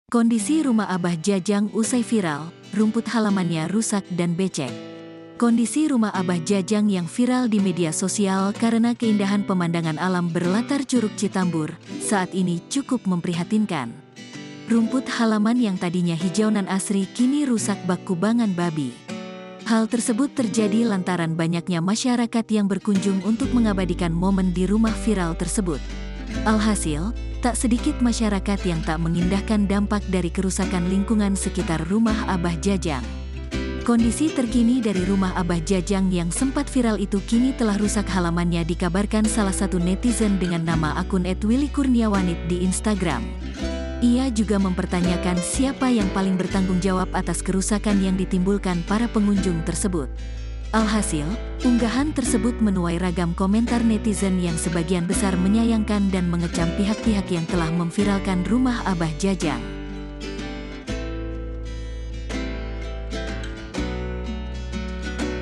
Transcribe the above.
Kondisi rumah Abah Jajang usai viral, rumput halamannya rusak dan becek. Kondisi rumah Abah Jajang yang viral di media sosial karena keindahan pemandangan alam berlatar Curug Citambur, saat ini cukup memprihatinkan. Rumput halaman yang tadinya hijau nan asri kini rusak bak kubangan babi. Hal tersebut terjadi lantaran banyaknya masyarakat yang berkunjung untuk mengabadikan momen di rumah viral tersebut. Alhasil, tak sedikit masyarakat yang tak mengindahkan dampak dari kerusakan lingkungan sekitar rumah Abah Jajang. Kondisi terkini dari rumah Abah Jajang yang sempat viral itu kini telah rusak halamannya, dikabarkan salah satu netizen dengan nama akun @willykurniawanit di Instagram. Ia juga mempertanyakan siapa yang paling bertanggung jawab atas kerusakan yang ditimbulkan para pengunjung tersebut. Alhasil, unggahan tersebut menuai ragam komentar netizen yang sebagian besar menyayangkan dan mengecam pihak-pihak yang telah memviralkan rumah Abah Jajang.